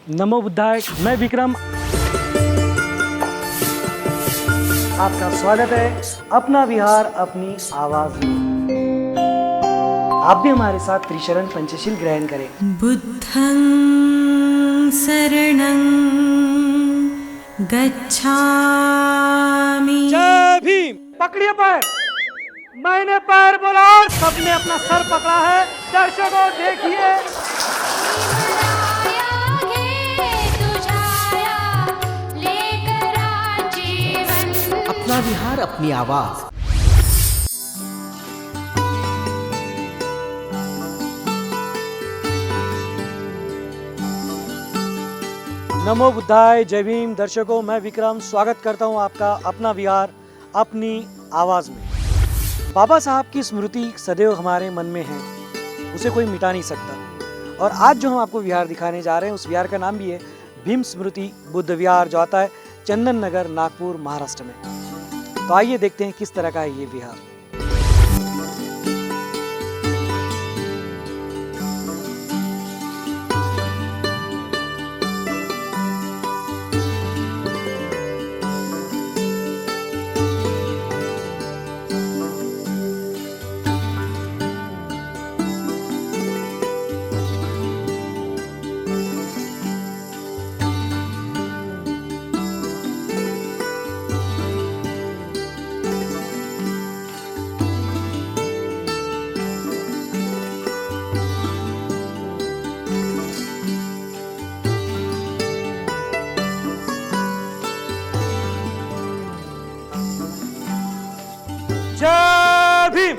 नमो बुद्धाय। मैं विक्रम, आपका स्वागत है अपना विहार अपनी आवाज में। आप भी हमारे साथ त्रिशरण पंचशील ग्रहण करें। बुद्धं शरणं गच्छामि। जय भीम। पकड़िए पैर। मैंने पैर बोला और सबने अपना सर पकड़ा है। दर्शकों देखिए, अपना विहार अपनी आवाज। नमो बुद्धाय। जय भीम। दर्शकों, मैं विक्रम स्वागत करता हूं आपका अपना विहार अपनी आवाज में। बाबा साहब की स्मृति सदैव हमारे मन में है, उसे कोई मिटा नहीं सकता। और आज जो हम आपको विहार दिखाने जा रहे हैं, उस विहार का नाम भी है भीम स्मृति बुद्ध विहार, जो आता है चंदन नगर, नागपुर, महाराष्ट्र में। तो आइए देखते हैं किस तरह का है ये विहार। जय भीम।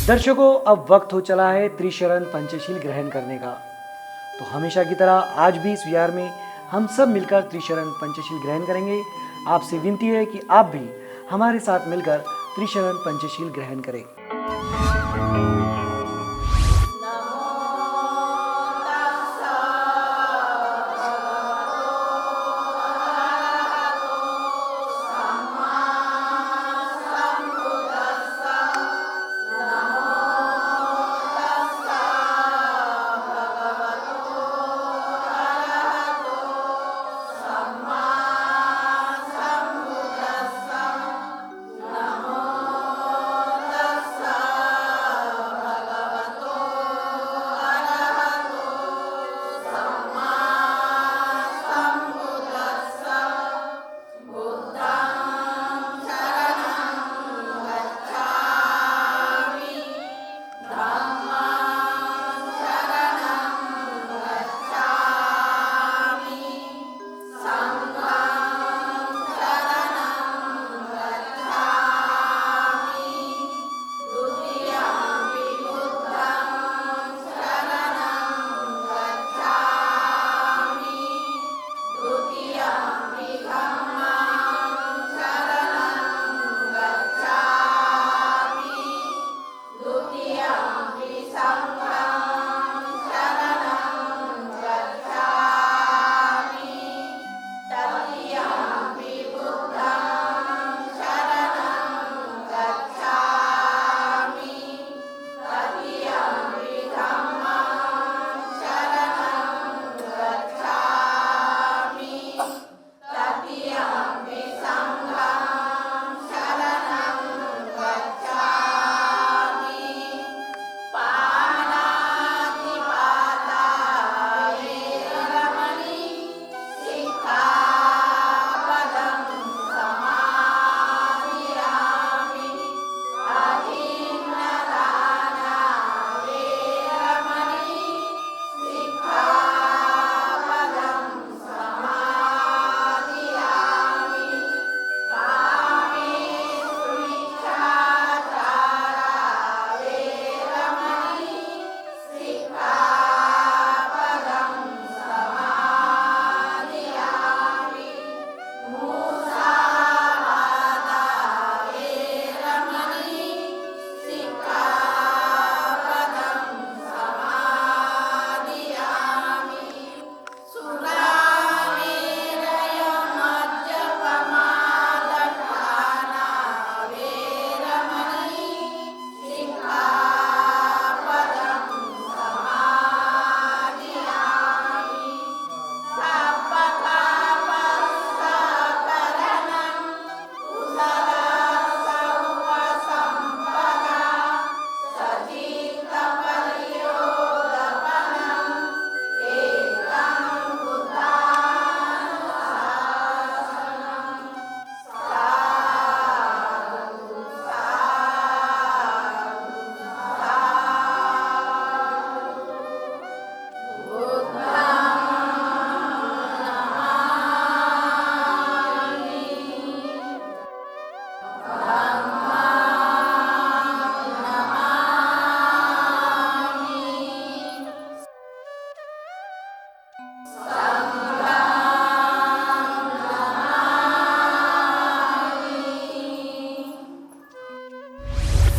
दर्शकों, अब वक्त हो चला है त्रिशरण पंचशील ग्रहण करने का। तो हमेशा की तरह आज भी इस विहार में हम सब मिलकर त्रिशरण पंचशील ग्रहण करेंगे। आपसे विनती है कि आप भी हमारे साथ मिलकर त्रिशरण पंचशील ग्रहण करें।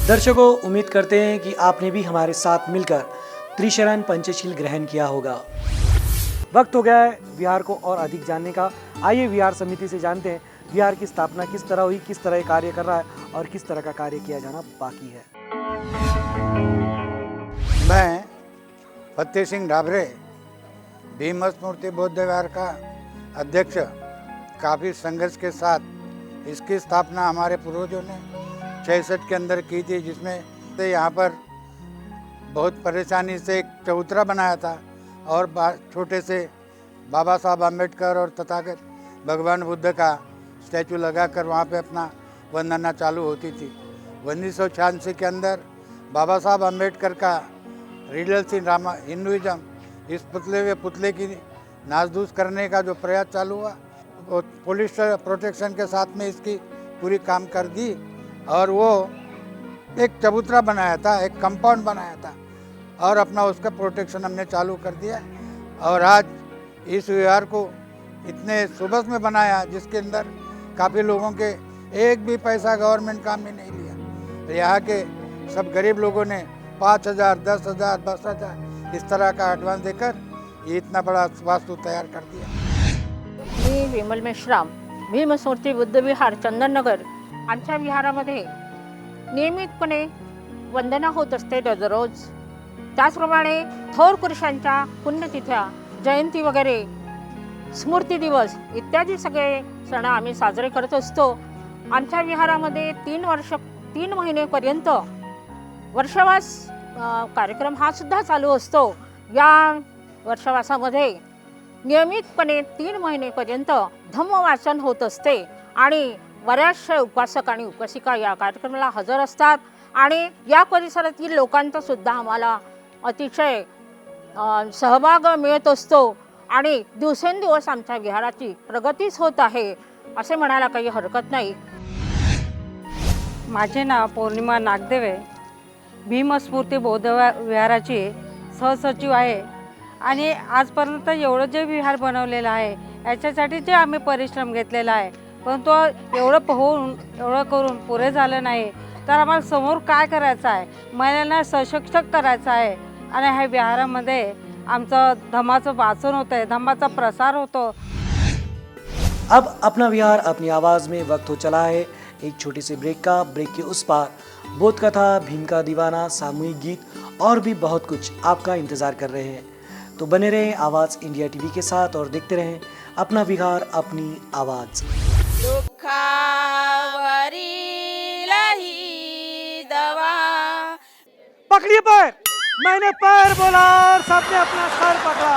दर्शकों, उम्मीद करते हैं कि आपने भी हमारे साथ मिलकर त्रिशरण पंचशील ग्रहण किया होगा। वक्त हो गया है विहार को और अधिक जानने का। आइए विहार समिति से जानते हैं विहार की स्थापना किस तरह हुई, किस तरह कार्य कर रहा है और किस तरह का कार्य किया जाना बाकी है। मैं फतेह सिंह ढाबरे भीम स्मृति बौद्ध विहार का अध्यक्ष। काफ़ी संघर्ष के साथ इसकी स्थापना हमारे पूर्वजों ने 66 के अंदर की थी, जिसमें से यहाँ पर बहुत परेशानी से एक चबूतरा बनाया था और छोटे से बाबा साहब आम्बेडकर और तथागत भगवान बुद्ध का स्टैचू लगाकर वहाँ पे अपना वंदना चालू होती थी। 1986 के अंदर बाबा साहब आम्बेडकर का रिडल्स इन रामा हिंदुइज्म, इस पुतले की नासधूस करने का जो प्रयास चालू हुआ, वो पुलिस प्रोटेक्शन के साथ में इसकी पूरी काम कर दी और वो एक चबूतरा बनाया था, एक कंपाउंड बनाया था और अपना उसका प्रोटेक्शन हमने चालू कर दिया। और आज इस विहार को इतने सुबह में बनाया जिसके अंदर काफ़ी लोगों के एक भी पैसा गवर्नमेंट काम में नहीं लिया। यहाँ के सब गरीब लोगों ने 5,000, 10,000, 10,000 इस तरह का एडवांस देकर ये इतना बड़ा वास्तु तैयार कर दिया। मी विमल मेश्राम, भीम स्मृती बुद्ध विहार चंदननगर। आमच्या विहारामध्ये नियमितपणे वंदना होत असते दररोज। त्याचप्रमाणे थोर पुरुषांच्या पुण्यतिथ्या, जयंती वगैरे, स्मृती दिवस इत्यादी सगळे सण आम्ही साजरे करत असतो। आमच्या विहारामध्ये 3 महिनेपर्यंत वर्षवास कार्यक्रम हा सुद्धा चालू असतो। या वर्षवासामध्ये नियमितपणे 3 महिनेपर्यंत धम्मवाचन होत असते आणि बऱ्याचशा उपासक आणि उपासिका या कार्यक्रमाला हजर असतात आणि या परिसरातील लोकांचा सुद्धा आम्हाला अतिशय सहभाग मिळत असतो आणि दिवसेंदिवस आमच्या विहाराची प्रगतीच होत आहे असे म्हणायला काही हरकत नाही। माझे नाव पौर्णिमा नागदेवे, भीम स्मृती बौद्ध विहाराची सहसचिव आहे आणि आजपर्यंत एवढं जे विहार बनवलेलं आहे याच्यासाठी जे आम्ही परिश्रम घेतलेला आहे, परंतु एवढं होऊन एवढं करून पुरे झालं नाही। तर आम्हाला समोर काय करायचं आहे, महिलांना सशक्त करायचं आहे आणि ह्या विहारामध्ये आमचं धम्माचं वाचन होतं आहे, धम्माचा प्रसार होतो। अब अपना विहार अपनी आवाज़ में वक्त हो चला है एक छोटे से ब्रेक का। ब्रेक के उस पार बोध कथा, भीम का दीवाना, सामूहिक गीत और भी बहुत कुछ आपका इंतज़ार कर रहे हैं। तो बने रहें आवाज़ इंडिया टीवी के साथ और देखते रहें अपना विहार अपनी आवाज़। पकड़िए पैर, मैंने पैर बोला और सबने अपना सर पकड़ा।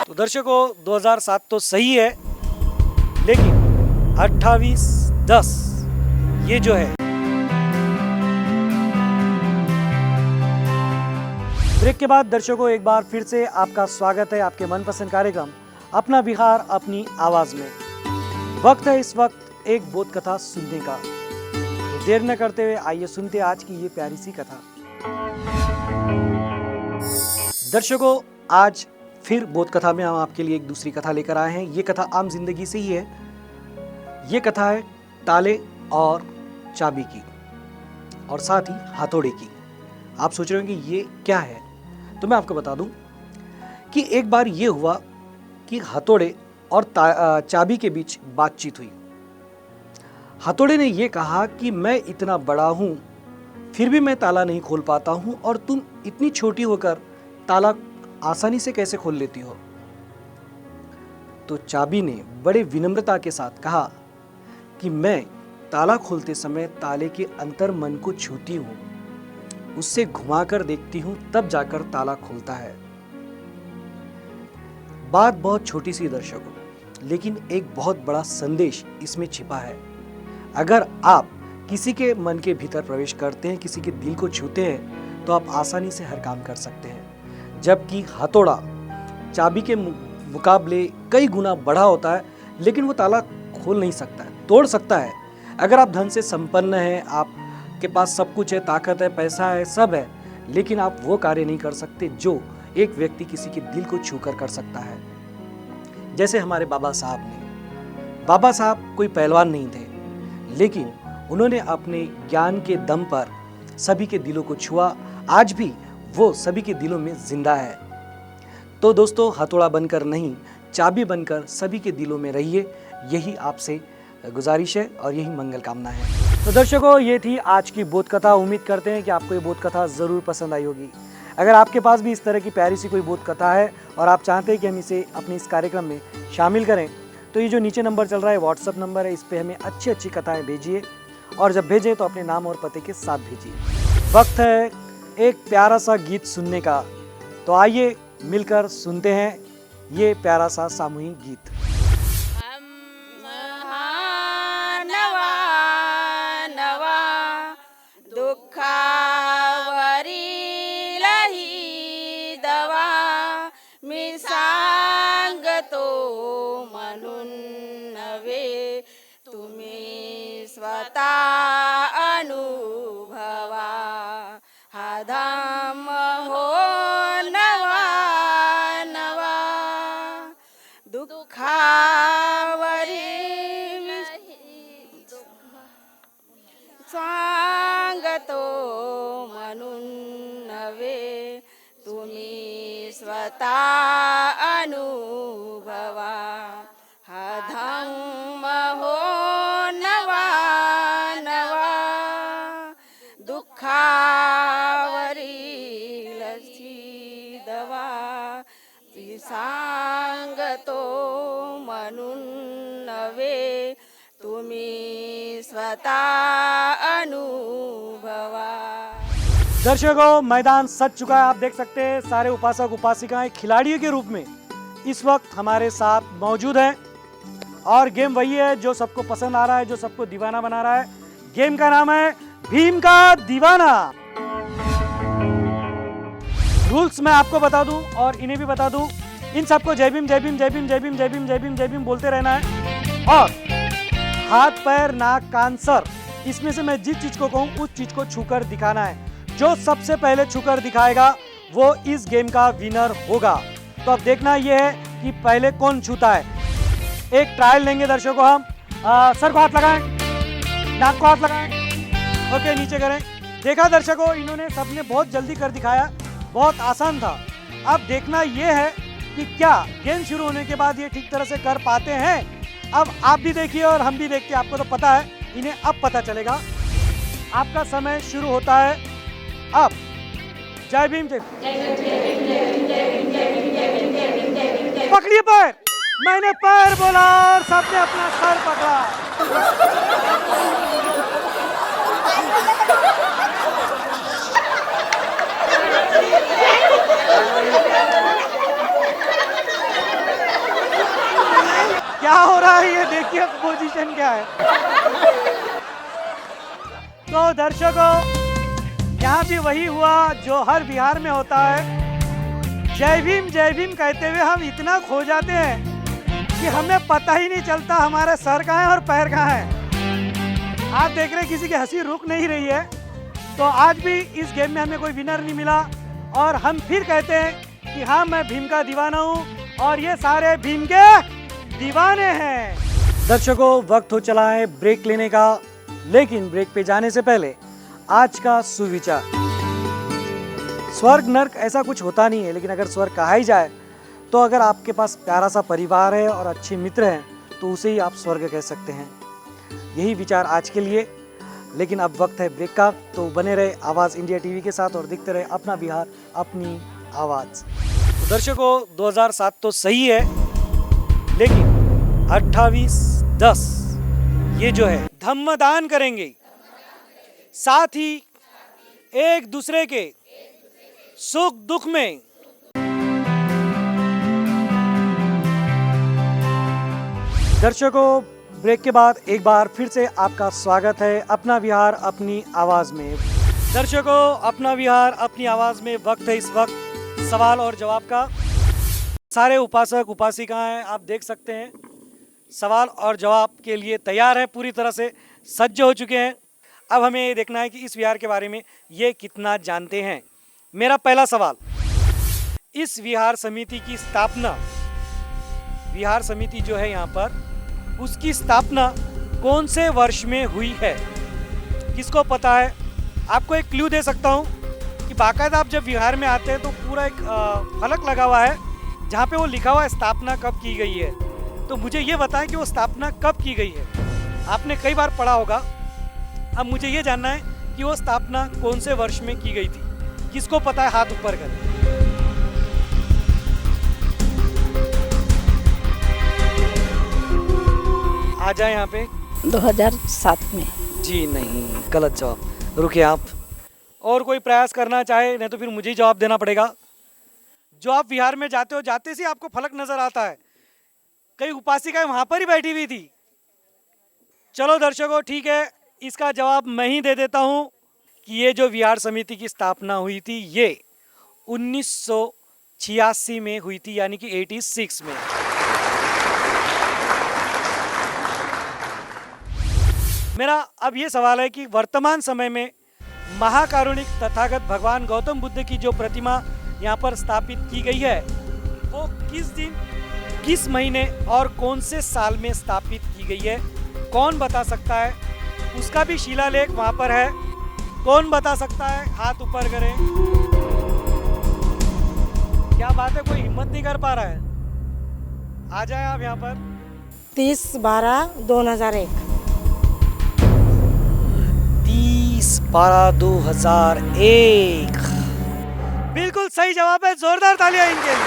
तो दर्शकों, 2007 तो सही है, लेकिन 28/10 ये जो है। ब्रेक के बाद दर्शकों एक बार फिर से आपका स्वागत है आपके मनपसंद कार्यक्रम अपना विहार अपनी आवाज में। वक्त है इस वक्त एक बोध कथा सुनने का। तो देर न करते हुए आइए सुनते आज की ये प्यारी सी कथा। दर्शकों, आज फिर बोध कथा में हम आपके लिए एक दूसरी कथा लेकर आए हैं। ये कथा आम जिंदगी से ही है। ये कथा है ताले और चाबी की और साथ ही हथौड़े की। आप सोच रहे हो कि ये क्या है, तो मैं आपको बता दूं कि एक बार ये हुआ कि हथौड़े और चाबी के बीच बातचीत हुई। हथौड़े ने ये कहा कि मैं इतना बड़ा हूं फिर भी मैं ताला नहीं खोल पाता हूं और तुम इतनी छोटी होकर ताला आसानी से कैसे खोल लेती हो। तो चाबी ने बड़े विनम्रता के साथ कहा कि मैं ताला खोलते समय ताले के अंतर मन को छूती हूं, उससे घुमाकर देखती हूं, तब जाकर ताला खुलता है। बात बहुत छोटी सी दर्शकों, लेकिन एक बहुत बड़ा संदेश इसमें छिपा है। अगर आप किसी के मन के भीतर प्रवेश करते हैं, किसी के दिल को छूते हैं, तो आप आसानी से हर काम कर सकते हैं। जबकि हथौड़ा चाबी के मुकाबले कई गुना बड़ा होता है, लेकिन वो ताला खोल नहीं सकता है, तोड़ सकता है। अगर आप धन से संपन्न हैं, आपके पास सब कुछ है, ताकत है, पैसा है, सब है, लेकिन आप वो कार्य नहीं कर सकते जो एक व्यक्ति किसी के दिल को छूकर कर सकता है। जैसे हमारे बाबा साहब ने, बाबा साहब कोई पहलवान नहीं थे, लेकिन उन्होंने अपने ज्ञान के दम पर सभी के दिलों को छुआ। आज भी वो सभी के दिलों में जिंदा है। तो दोस्तों, हथौड़ा बनकर नहीं, चाबी बनकर सभी के दिलों में रहिए, यही आपसे गुजारिश है और यही मंगल कामना है। तो दर्शकों, ये थी आज की बोध कथा। उम्मीद करते हैं कि आपको ये बोध कथा ज़रूर पसंद आई होगी। अगर आपके पास भी इस तरह की प्यारी सी कोई बोध कथा है और आप चाहते हैं कि हम इसे अपने इस कार्यक्रम में शामिल करें, तो ये जो नीचे नंबर चल रहा है व्हाट्सअप नंबर है, इस पर हमें अच्छी अच्छी कथाएँ भेजिए और जब भेजें तो अपने नाम और पते के साथ भेजिए। वक्त है एक प्यारा सा गीत सुनने का, तो आइए मिलकर सुनते हैं ये प्यारा सा सामूहिक गीत। नवा नवा दुःखावरील ही दवा मी सांगतो म्हणून नव्हे तुम्ही स्वतः अनुभवा हा धाम हो नवा नवा दुःखावरील सांगतो म्हणून नव्हे तुम्ही स्वतः अनुभवा हा धम्म हो नवा नवा दुःखावरील ती दवा ती सांगतो म्हणून नव्हे तुम्ही स्वतः अनुभवा। दर्शकों, मैदान सज चुका है। आप देख सकते हैं सारे उपासक उपासिकाएं खिलाड़ियों के रूप में इस वक्त हमारे साथ मौजूद हैं और गेम वही है जो सबको पसंद आ रहा है, जो सबको दीवाना बना रहा है। गेम का नाम है भीम का दीवाना। रूल्स मैं आपको बता दूं और इन्हें भी बता दूं। इन सबको जय भीम जय भीम जय भीम जय भीम जय भीम जय भीम जय भीम बोलते रहना है और हाथ पैर नाक कान सर, इसमें से मैं जिस चीज को कहूं उस चीज को छूकर दिखाना है। जो सबसे पहले छूकर दिखाएगा वो इस गेम का विनर होगा। तो अब देखना ये है कि पहले कौन छूता है। एक ट्रायल लेंगे दर्शकों हम। सर को हाथ लगाएं, नाक को हाथ लगाएं, ओके नीचे करें। देखा दर्शकों, इन्होंने सबने बहुत जल्दी कर दिखाया, बहुत आसान था। अब देखना ये है कि क्या गेम शुरू होने के बाद ये ठीक तरह से कर पाते हैं। अब आप भी देखिए और हम भी देखते हैं, आपको तो पता है, इन्हें अब पता चलेगा। आपका समय शुरू होता है अब। जय भीम जय भीम। पकड़िए पैर। मैंने पैर बोला और सबने अपना सर पकड़ा। क्या हो रहा है ये देखिए, पोजीशन क्या है। तो दर्शकों, यहाँ भी वही हुआ जो हर बिहार में होता है। जय भीम कहते हुए हम इतना खो जाते हैं कि हमें पता ही नहीं चलता हमारे सर कहाँ है और पैर कहाँ है। आप देख रहे हैं किसी की हंसी रुक नहीं रही है। तो आज भी इस गेम में हमें कोई विनर नहीं मिला और हम फिर कहते हैं कि हाँ, मैं भीम का दीवाना हूँ और ये सारे भीम के दीवाने हैं। दर्शकों, वक्त हो चला है ब्रेक लेने का, लेकिन ब्रेक पे जाने से पहले आज का सुविचार। स्वर्ग नर्क ऐसा कुछ होता नहीं है, लेकिन अगर स्वर्ग कहा ही जाए तो अगर आपके पास प्यारा सा परिवार है और अच्छे मित्र हैं तो उसे ही आप स्वर्ग कह सकते हैं। यही विचार आज के लिए। लेकिन अब वक्त है ब्रेक का, तो बने रहे आवाज़ इंडिया टीवी के साथ और देखते रहे अपना बिहार अपनी आवाज़। तो दर्शकों, 2007 तो सही है, लेकिन 28/10 ये जो है धम्मदान करेंगे, साथ ही एक दूसरे के सुख दुख में दर्शकों, ब्रेक के बाद एक बार फिर से आपका स्वागत है अपना विहार अपनी आवाज में। दर्शकों, अपना विहार अपनी आवाज में वक्त है इस वक्त सवाल और जवाब का। सारे उपासक उपासिकाएं आप देख सकते हैं सवाल और जवाब के लिए तैयार है, पूरी तरह से सज्ज हो चुके हैं। अब हमें ये देखना है कि इस विहार के बारे में ये कितना जानते हैं। मेरा पहला सवाल, इस विहार समिति की स्थापना, विहार समिति जो है यहाँ पर, उसकी स्थापना कौन से वर्ष में हुई है? किसको पता है? आपको एक क्लू दे सकता हूँ कि बाकायदा आप जब विहार में आते हैं तो पूरा एक फलक लगा हुआ है जहाँ पे वो लिखा हुआ है स्थापना कब की गई है। तो मुझे ये बताएं कि वो स्थापना कब की गई है। आपने कई बार पढ़ा होगा, अब मुझे ये जानना है कि वो स्थापना कौन से वर्ष में की गई थी। किसको पता है? हाथ ऊपर करें। आ जाए यहाँ पे। 2007 में। जी नहीं, गलत जवाब। रुकिए आप, और कोई प्रयास करना चाहे, नहीं तो फिर मुझे ही जवाब देना पड़ेगा। जो आप विहार में जाते हो, जाते से आपको फलक नजर आता है, कई उपासिकाएं वहां पर ही बैठी हुई थी। चलो दर्शकों, ठीक है, इसका जवाब मैं ही दे देता हूं कि ये जो विहार समिति की स्थापना हुई थी ये 1986 में हुई थी, यानी कि 86 में। मेरा अब ये सवाल है कि वर्तमान समय में महाकारुणिक तथागत भगवान गौतम बुद्ध की जो प्रतिमा यहाँ पर स्थापित की गई है वो किस दिन, किस महीने और कौन से साल में स्थापित की गई है? कौन बता सकता है? उसका भी शिलालेख वहाँ पर है। कौन बता सकता है? हाथ ऊपर करें। क्या बात है, कोई हिम्मत नहीं कर पा रहा है? आ जाए आप यहाँ पर। 30/12/2001। 30/12/2001 बिल्कुल सही जवाब है। जोरदार तालियां इनके लिए।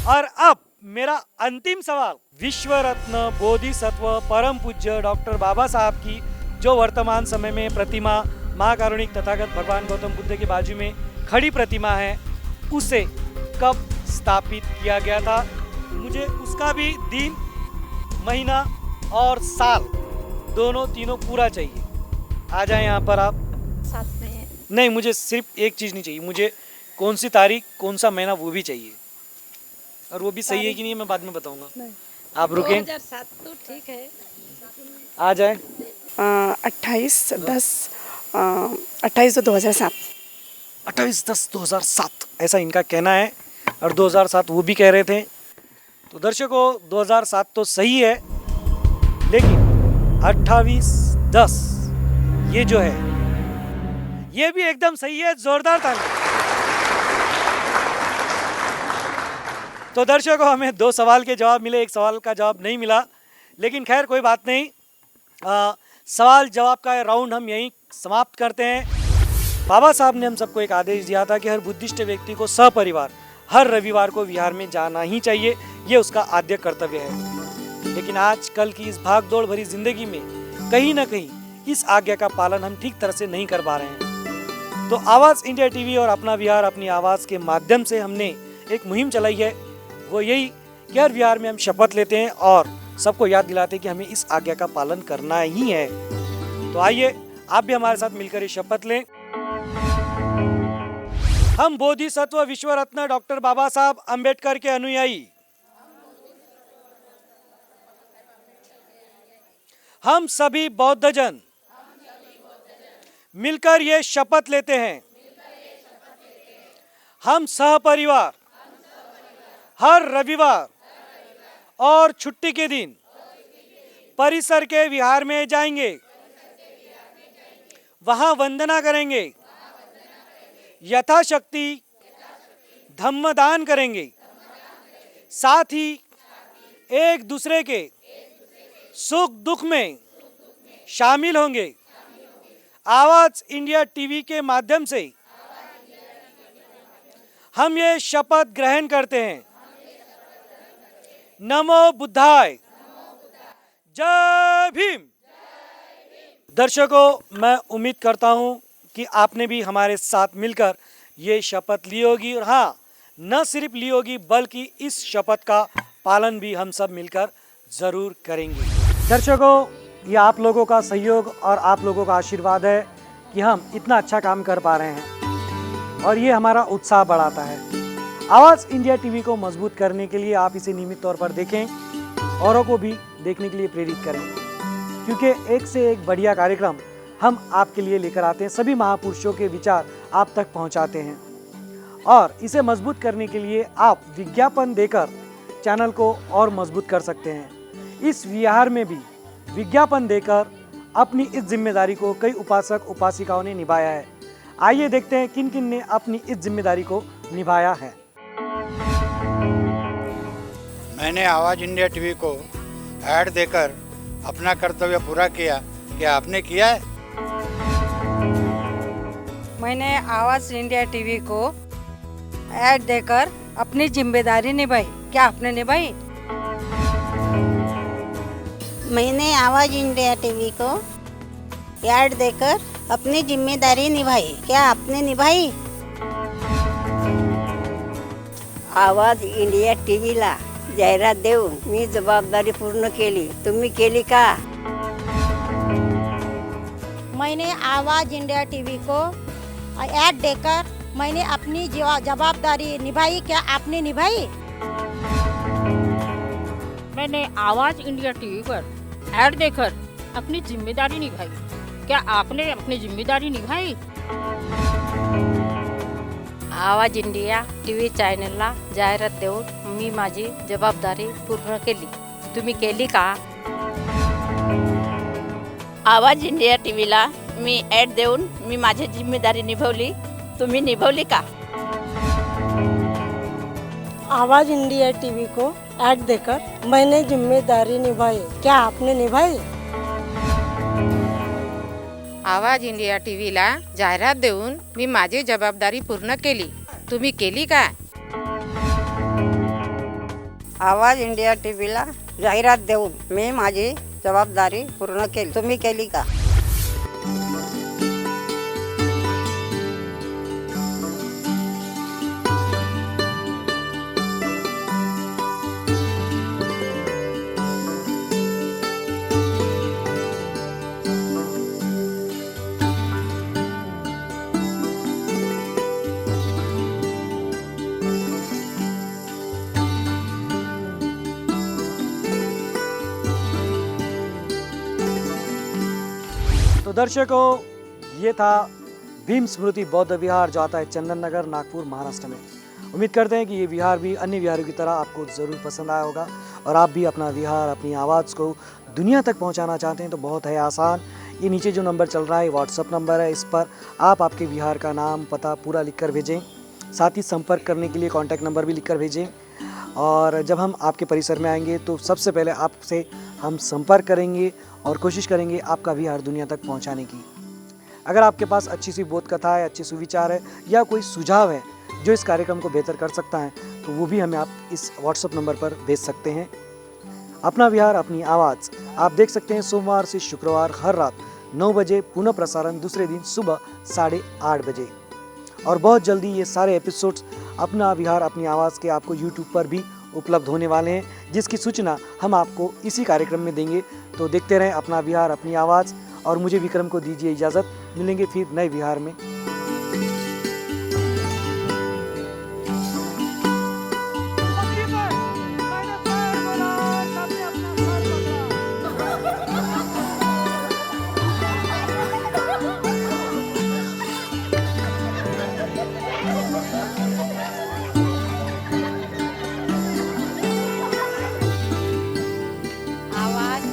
और अब मेरा अंतिम सवाल, विश्व रत्न बोधिसत्व परम पूज्य डॉक्टर बाबा साहब की जो वर्तमान समय में प्रतिमा महाकारुणिक तथागत भगवान गौतम बुद्ध के बाजू में खड़ी प्रतिमा है, उसे कब स्थापित किया गया था? मुझे उसका भी दिन, महीना और साल दोनों तीनों पूरा चाहिए। आ जाए यहाँ पर आप। साथ में नहीं, मुझे सिर्फ एक चीज़ नहीं चाहिए, मुझे कौन सी तारीख, कौन सा महीना, वो भी चाहिए। और वो भी सही है कि नहीं मैं बाद में बताऊंगा। आप रुकें। 2007 तो ठीक है। आ जाए। 28/10/2007। 28/10/2007 ऐसा इनका कहना है, और 2007 वो भी कह रहे थे। तो दर्शकों 2007 तो सही है, लेकिन 28/10 ये जो है ये भी एकदम सही है। जोरदार ताली। तो दर्शकों हमें 2 सवाल के जवाब मिले, 1 सवाल का जवाब नहीं मिला, लेकिन खैर कोई बात नहीं। सवाल जवाब का राउंड हम यहीं समाप्त करते हैं। बाबा साहब ने हम सबको एक आदेश दिया था कि हर बुद्धिस्ट व्यक्ति को सपरिवार हर रविवार को विहार में जाना ही चाहिए, ये उसका आद्य कर्तव्य है। लेकिन आज कल की इस भाग दौड़ भरी जिंदगी में कहीं ना कहीं इस आज्ञा का पालन हम ठीक तरह से नहीं कर पा रहे हैं। तो आवाज़ इंडिया टीवी और अपना विहार अपनी आवाज़ के माध्यम से हमने एक मुहिम चलाई है, वो यही कि हर विहार में हम शपथ लेते हैं और सबको याद दिलाते हैं कि हमें इस आज्ञा का पालन करना ही है। तो आइए आप भी हमारे साथ मिलकर ये शपथ लें। हम बोधिसत्व विश्व रत्न डॉक्टर बाबा साहब अंबेडकर के अनुयायी, हम सभी बौद्धजन मिलकर ये शपथ लेते हैं, हम सहपरिवार हर रविवार और छुट्टी के दिन परिसर के विहार में जाएंगे, वहां वंदना करेंगे, यथाशक्ति धम्मदान करेंगे, साथ ही एक दूसरे के सुख दुख में शामिल होंगे। आवाज इंडिया टीवी के माध्यम से हम ये शपथ ग्रहण करते हैं। नमो बुद्धाय। जय भीम। दर्शकों मैं उम्मीद करता हूं कि आपने भी हमारे साथ मिलकर ये शपथ ली होगी, और हाँ, न सिर्फ ली होगी बल्कि इस शपथ का पालन भी हम सब मिलकर ज़रूर करेंगे। दर्शकों ये आप लोगों का सहयोग और आप लोगों का आशीर्वाद है कि हम इतना अच्छा काम कर पा रहे हैं, और ये हमारा उत्साह बढ़ाता है। आवाज़ इंडिया टीवी को मजबूत करने के लिए आप इसे नियमित तौर पर देखें, औरों को भी देखने के लिए प्रेरित करें, क्योंकि एक से एक बढ़िया कार्यक्रम हम आपके लिए लेकर आते हैं, सभी महापुरुषों के विचार आप तक पहुंचाते हैं। और इसे मजबूत करने के लिए आप विज्ञापन देकर चैनल को और मजबूत कर सकते हैं। इस विहार में भी विज्ञापन देकर अपनी इस जिम्मेदारी को कई उपासक उपासिकाओं ने निभाया है। आइए देखते हैं किन किन ने अपनी इस जिम्मेदारी को निभाया है। मैंने आवाज़ इंडिया टीवी को ऐड देकर अपना कर्तव्य पूरा किया। क्या आपने किया है? मैंने आवाज़ इंडिया टीवी को ऐड देकर अपनी जिम्मेदारी निभाई। क्या आपने निभाई? मैंने आवाज़ इंडिया टीवी को ऐड देकर अपनी जिम्मेदारी निभाई। क्या आपने निभाई? आवाज इंडिया टीव्हीला जाहिरात देऊन मी जबाबदारी पूर्ण केली। तुम्ही केली का? मैंने आवाज़ इंडिया टीवी को ऐड देकर मैंने अपनी जवाबदारी निभाई। क्या आपने निभाई? मैंने आवाज़ इंडिया टीवी पर ऐड देकर अपनी जिम्मेदारी निभाई। क्या आपने अपनी जिम्मेदारी निभाई? आवाज इंडिया टीव्ही चॅनलला जाहिरात देऊन मी माझी जबाबदारी पूर्ण केली. तुम्ही केली का? आवाज इंडिया टीव्हीला मी ॲड देऊन मी माझी जिम्मेदारी निभावली. तुम्ही निभावली का? आवाज़ इंडिया टीवी को ऐड देकर मैंने जिम्मेदारी निभाई। क्या आपने निभाई? आवाज इंडिया टीव्हीला जाहिरात देऊन मी माझी जबाबदारी पूर्ण केली. तुम्ही केली का? आवाज इंडिया टीव्हीला जाहिरात देऊन मी माझी जबाबदारी पूर्ण केली. तुम्ही केली का? तो दर्शकों, ये था भीम स्मृति बौद्ध विहार जो आता है चंदन नगर, नागपुर, महाराष्ट्र में। उम्मीद करते हैं कि ये विहार भी अन्य विहारों की तरह आपको ज़रूर पसंद आया होगा और आप भी अपना विहार, अपनी आवाज़ को दुनिया तक पहुंचाना चाहते हैं तो बहुत है आसान। ये नीचे जो नंबर चल रहा है व्हाट्सअप नंबर है, इस पर आप आपके विहार का नाम पता पूरा लिख कर भेजें। साथ ही संपर्क करने के लिए कॉन्टैक्ट नंबर भी लिख कर भेजें। और जब हम आपके परिसर में आएंगे तो सबसे पहले आपसे हम संपर्क करेंगे और कोशिश करेंगे आपका विहार दुनिया तक पहुंचाने की। अगर आपके पास अच्छी सी बोध कथा है, अच्छे सुविचार है या कोई सुझाव है जो इस कार्यक्रम को बेहतर कर सकता है तो वो भी हमें आप इस व्हाट्सएप नंबर पर भेज सकते हैं। अपना विहार अपनी आवाज़ आप देख सकते हैं सोमवार से शुक्रवार हर रात 9 बजे, पुनः प्रसारण दूसरे दिन सुबह 8:30 बजे। और बहुत जल्दी ये सारे एपिसोड्स अपना विहार अपनी आवाज़ के आपको यूट्यूब पर भी उपलब्ध होने वाले हैं, जिसकी सूचना हम आपको इसी कार्यक्रम में देंगे। तो देखते रहें अपना विहार अपनी आवाज़ और मुझे विक्रम को दीजिए इजाज़त। मिलेंगे फिर नए विहार में। आवाज